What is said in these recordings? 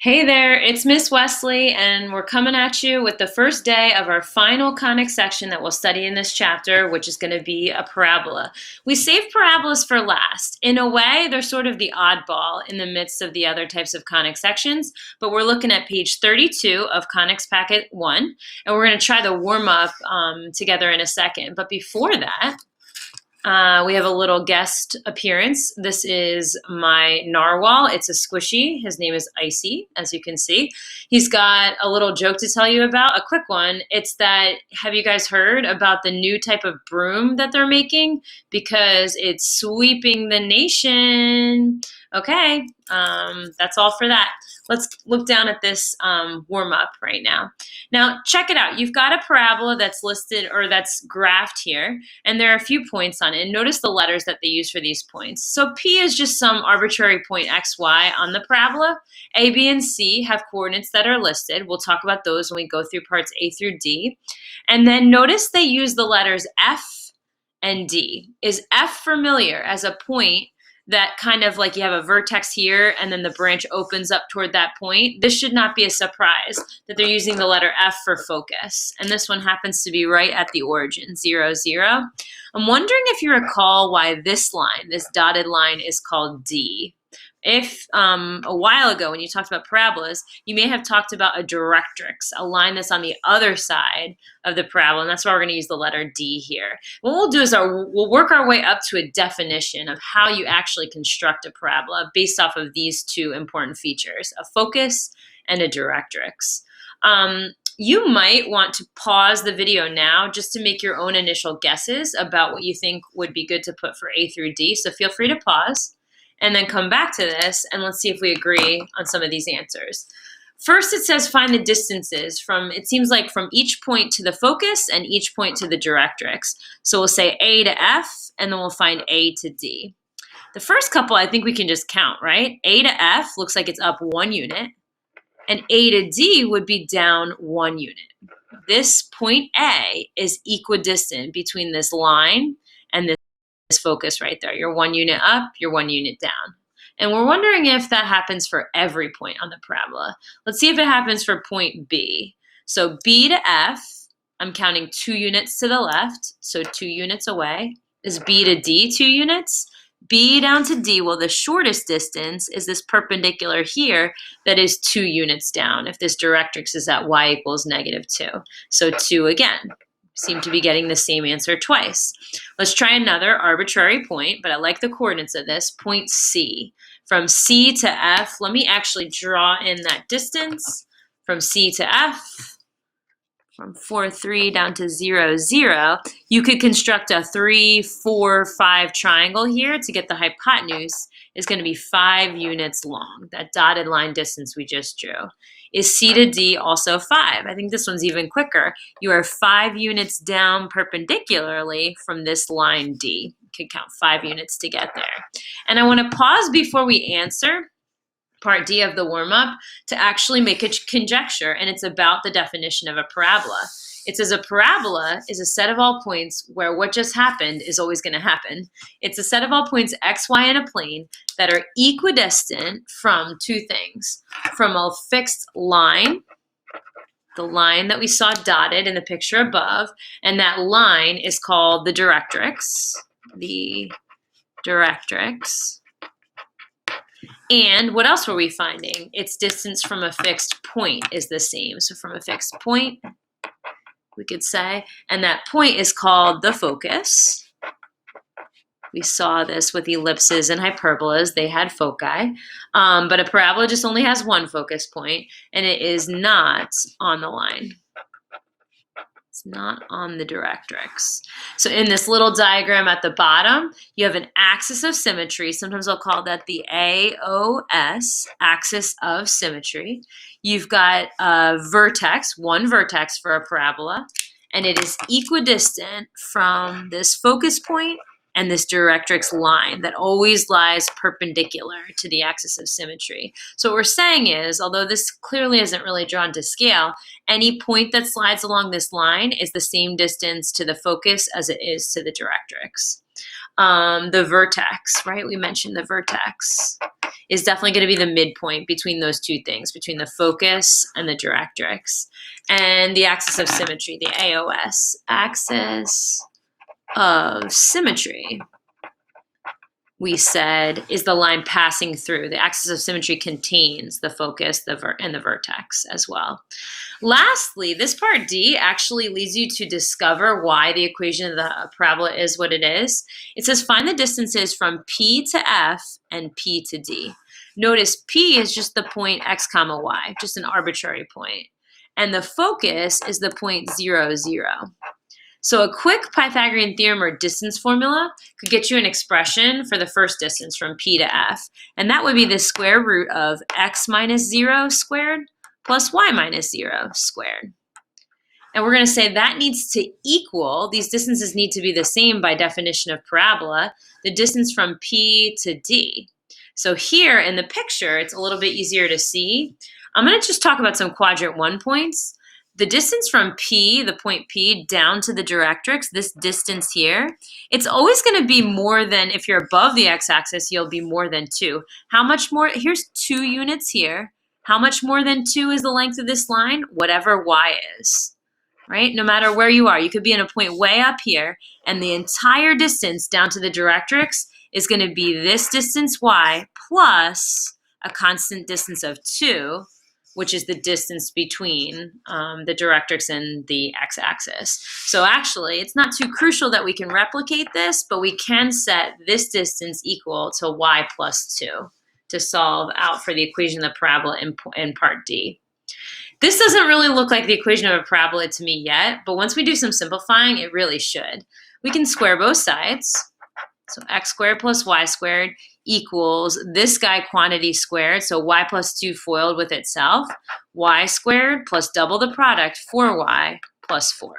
Hey there, it's Miss Wesley, and we're coming at you with the first day of our final conic section that we'll study in this chapter, which is going to be a parabola. We saved parabolas for last. In a way, they're sort of the oddball in the midst of the other types of conic sections, but we're looking at page 32 of Conics Packet 1, and we're going to try the warm-up together in a second. But before that, we have a little guest appearance. This is my narwhal. It's a squishy. His name is Icy, as you can see. He's got a little joke to tell you about, a quick one. It's that, have you guys heard about the new type of broom that they're making? Because it's sweeping the nation. Okay, that's all for that. Let's look down at this warm-up right now. Now, check it out. You've got a parabola that's listed, or that's graphed here, and there are a few points on it. And notice the letters that they use for these points. So P is just some arbitrary point x, y on the parabola. A, B, and C have coordinates that are listed. We'll talk about those when we go through parts A through D. And then notice they use the letters F and D. Is F familiar as a point that kind of like you have a vertex here and then the branch opens up toward that point? This should not be a surprise that they're using the letter F for focus. And this one happens to be right at the origin, 0, 0. I'm wondering if you recall why this line, this dotted line, is called D. If a while ago when you talked about parabolas, you may have talked about a directrix, a line that's on the other side of the parabola, and that's why we're going to use the letter D here. What we'll do is we'll work our way up to a definition of how you actually construct a parabola based off of these two important features, a focus and a directrix. You might want to pause the video now just to make your own initial guesses about what you think would be good to put for A through D, so feel free to pause and then come back to this, and let's see if we agree on some of these answers. First, it says find the distances from, it seems like from each point to the focus and each point to the directrix. So we'll say A to F, and then we'll find A to D. The first couple I think we can just count, right? A to F looks like it's up 1 unit, and A to D would be down 1 unit. This point A is equidistant between this line and this focus right there. You're 1 unit up, you're 1 unit down. And we're wondering if that happens for every point on the parabola. Let's see if it happens for point B. So B to F, I'm counting 2 units to the left, so 2 units away. Is B to D 2 units? B down to D, well, the shortest distance is this perpendicular here that is 2 units down if this directrix is at y equals -2. So 2 again. Seem to be getting the same answer twice. Let's try another arbitrary point, but I like the coordinates of this, point C. From C to F, let me actually draw in that distance. From C to F, from 4, 3 down to 0, 0, you could construct a 3, 4, 5 triangle here to get the hypotenuse is going to be 5 units long, that dotted line distance we just drew. Is C to D also 5? I think this one's even quicker. You are 5 units down perpendicularly from this line D. You could count 5 units to get there. And I want to pause before we answer part D of the warm-up to actually make a conjecture, and it's about the definition of a parabola. It says a parabola is a set of all points where what just happened is always going to happen. It's a set of all points x, y in a plane that are equidistant from 2 things. From a fixed line, the line that we saw dotted in the picture above, and that line is called the directrix. The directrix. And what else were we finding? Its distance from a fixed point is the same. So from a fixed point, we could say, and that point is called the focus. We saw this with ellipses and hyperbolas. They had foci. But a parabola just only has 1 focus point, and it is not on the line. It's not on the directrix. So in this little diagram at the bottom, you have an axis of symmetry. Sometimes I'll call that the AOS, axis of symmetry. You've got a vertex, 1 vertex for a parabola, and it is equidistant from this focus point and this directrix line that always lies perpendicular to the axis of symmetry. So what we're saying is, although this clearly isn't really drawn to scale, any point that slides along this line is the same distance to the focus as it is to the directrix. the vertex, right? We mentioned the vertex is definitely going to be the midpoint between those two things, between the focus and the directrix. And the axis of symmetry, the AOS, axis of symmetry, we said, is the line passing through. The axis of symmetry contains the focus and the vertex as well. Lastly, this part D actually leads you to discover why the equation of the parabola is what it is. It says find the distances from P to F and P to D. Notice P is just the point x comma y, just an arbitrary point. And the focus is the point 0, 0. So a quick Pythagorean theorem or distance formula could get you an expression for the first distance from P to F. And that would be the square root of x minus 0 squared plus y minus 0 squared. And we're going to say that needs to equal, these distances need to be the same by definition of parabola, the distance from P to D. So here in the picture, it's a little bit easier to see. I'm going to just talk about some quadrant 1 points. The distance from P, the point P, down to the directrix, this distance here, it's always going to be more than, if you're above the x-axis, you'll be more than 2. How much more? Here's 2 units here. How much more than 2 is the length of this line? Whatever y is, right? No matter where you are. You could be in a point way up here, and the entire distance down to the directrix is going to be this distance y plus a constant distance of 2, which is the distance between the directrix and the x-axis. So actually, it's not too crucial that we can replicate this, but we can set this distance equal to y plus 2 to solve out for the equation of the parabola in part D. This doesn't really look like the equation of a parabola to me yet, but once we do some simplifying, it really should. We can square both sides. So x squared plus y squared equals this guy quantity squared, so y plus 2 foiled with itself, y squared plus double the product, 4y plus 4.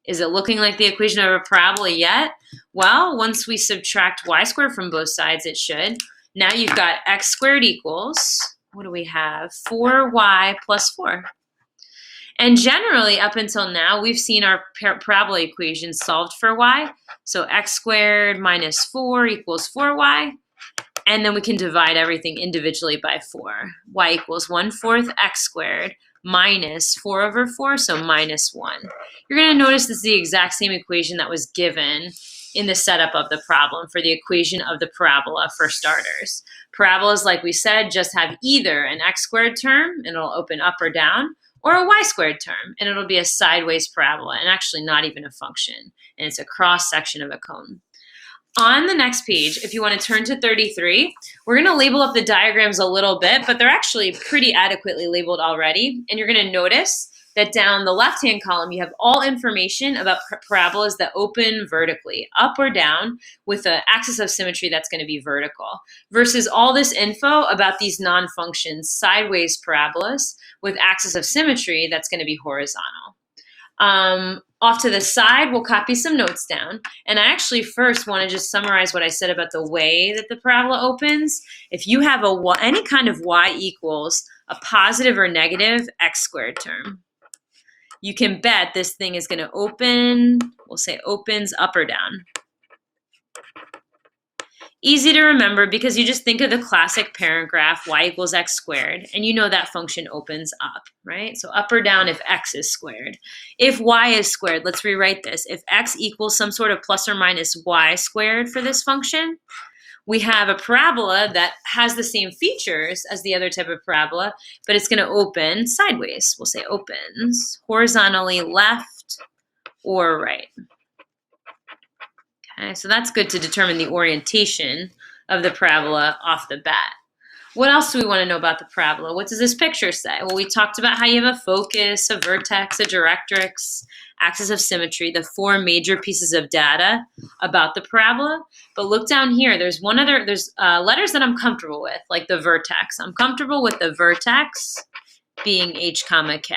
Is it looking like the equation of a parabola yet? Well, once we subtract y squared from both sides, it should. Now you've got x squared equals, what do we have? 4y plus 4. And generally, up until now, we've seen our parabola equation solved for y. So x squared minus 4 equals 4y. And then we can divide everything individually by 4. Y equals 1/4 x squared minus 4 over 4, so minus 1. You're going to notice this is the exact same equation that was given in the setup of the problem for the equation of the parabola for starters. Parabolas, like we said, just have either an x squared term, and it'll open up or down, or a y squared term, and it'll be a sideways parabola, and actually not even a function, and it's a cross section of a cone. On the next page, if you want to turn to 33, we're going to label up the diagrams a little bit, but they're actually pretty adequately labeled already, and you're going to notice that down the left-hand column, you have all information about parabolas that open vertically, up or down, with an axis of symmetry that's going to be vertical, versus all this info about these non-functions, sideways parabolas, with axis of symmetry that's going to be horizontal. Off to the side, we'll copy some notes down. And I actually first want to just summarize what I said about the way that the parabola opens. If you have any kind of y equals a positive or negative x squared term, you can bet this thing is going to open, we'll say opens up or down. Easy to remember because you just think of the classic parent graph, y equals x squared, and you know that function opens up, right? So up or down if x is squared. If y is squared, let's rewrite this. If x equals some sort of plus or minus y squared for this function, we have a parabola that has the same features as the other type of parabola, but it's going to open sideways. We'll say opens horizontally left or right. Okay, so that's good to determine the orientation of the parabola off the bat. What else do we want to know about the parabola? What does this picture say? Well, we talked about how you have a focus, a vertex, a directrix, axis of symmetry, the 4 major pieces of data about the parabola. But look down here, there's letters that I'm comfortable with, like the vertex. I'm comfortable with the vertex being h comma k.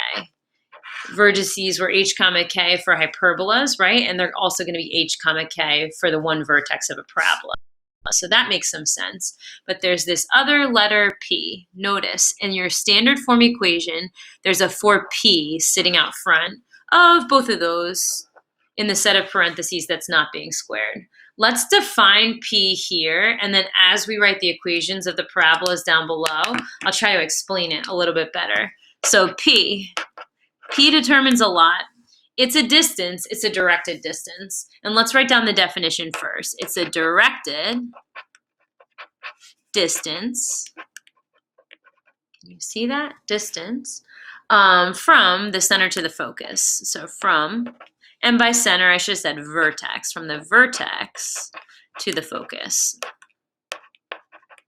Vertices were h comma k for hyperbolas, right? And they're also going to be h comma k for the one vertex of a parabola. So that makes some sense. But there's this other letter p. Notice in your standard form equation, there's a 4p sitting out front of both of those in the set of parentheses that's not being squared. Let's define P here, and then as we write the equations of the parabolas down below, I'll try to explain it a little bit better. So P determines a lot. It's a distance, it's a directed distance. And let's write down the definition first. It's a directed distance. Can you see that? Distance from the center to the focus. So from, and by center, I should have said vertex, from the vertex to the focus.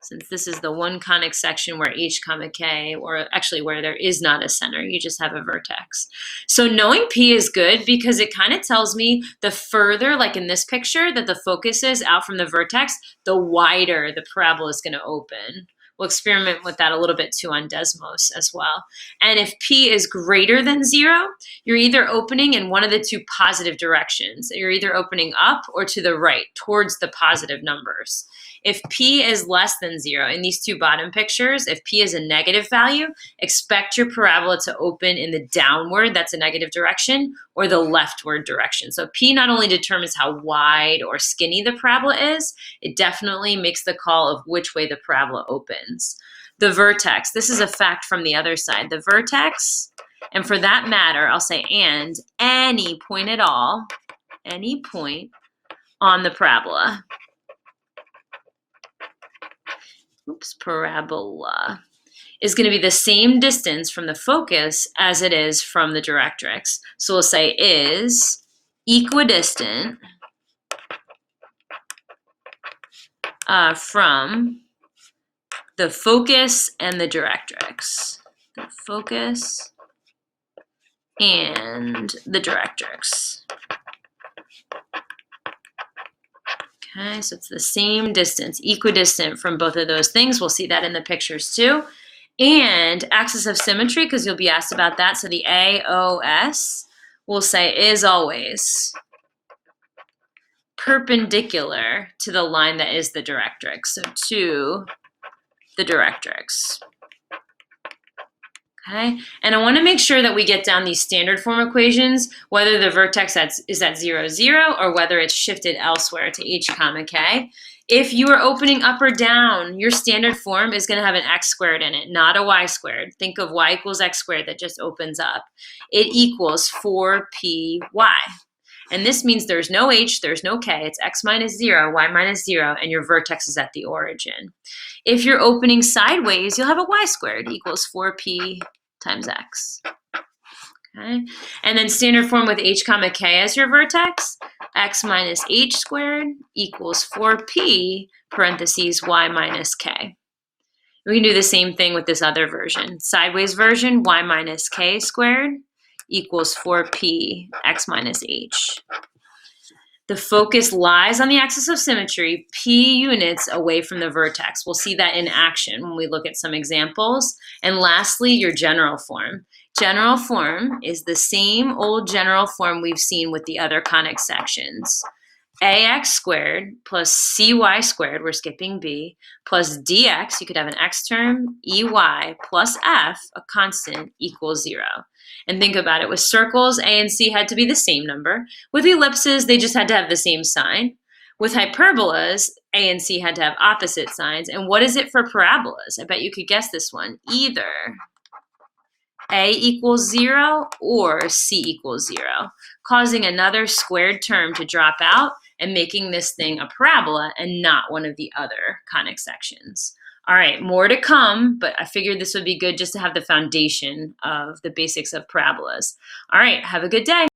Since this is the one conic section where H, K, or actually where there is not a center, you just have a vertex. So knowing P is good because it kind of tells me the further, like in this picture, that the focus is out from the vertex, the wider the parabola is going to open. We'll experiment with that a little bit too on Desmos as well. And if P is greater than 0, you're either opening in one of the two positive directions. You're either opening up or to the right, towards the positive numbers. If P is less than 0, in these two bottom pictures, if P is a negative value, expect your parabola to open in the downward, that's a negative direction, or the leftward direction. So P not only determines how wide or skinny the parabola is, it definitely makes the call of which way the parabola opens. The vertex, this is a fact from the other side. The vertex, and for that matter, I'll say and, any point at all, any point on the parabola. Parabola is going to be the same distance from the focus as it is from the directrix. So we'll say is equidistant from the focus and the directrix. The focus and the directrix. Okay, so it's the same distance, equidistant from both of those things. We'll see that in the pictures too. And axis of symmetry, because you'll be asked about that. So the AOS will say is always perpendicular to the line that is the directrix. So to the directrix. Okay, and I want to make sure that we get down these standard form equations, whether the vertex is at 0, 0, or whether it's shifted elsewhere to H, K. If you are opening up or down, your standard form is going to have an x squared in it, not a y squared. Think of y equals x squared that just opens up. It equals 4py. And this means there's no h, there's no k. It's x minus 0, y minus 0, and your vertex is at the origin. If you're opening sideways, you'll have a y squared equals 4p times x. Okay, and then standard form with h, k as your vertex, x minus h squared equals 4p parentheses y minus k. We can do the same thing with this other version. Sideways version, y minus k squared equals 4p x minus h. The focus lies on the axis of symmetry, p units away from the vertex. We'll see that in action when we look at some examples. And lastly, your general form. General form is the same old general form we've seen with the other conic sections. ax squared plus cy squared, we're skipping b, plus dx, you could have an x term, ey plus f, a constant, equals 0. And think about it, with circles, a and c had to be the same number. With ellipses, they just had to have the same sign. With hyperbolas, a and c had to have opposite signs. And what is it for parabolas? I bet you could guess this one. Either a equals 0 or c equals 0, causing another squared term to drop out and making this thing a parabola and not one of the other conic sections. All right, more to come, but I figured this would be good just to have the foundation of the basics of parabolas. All right, have a good day.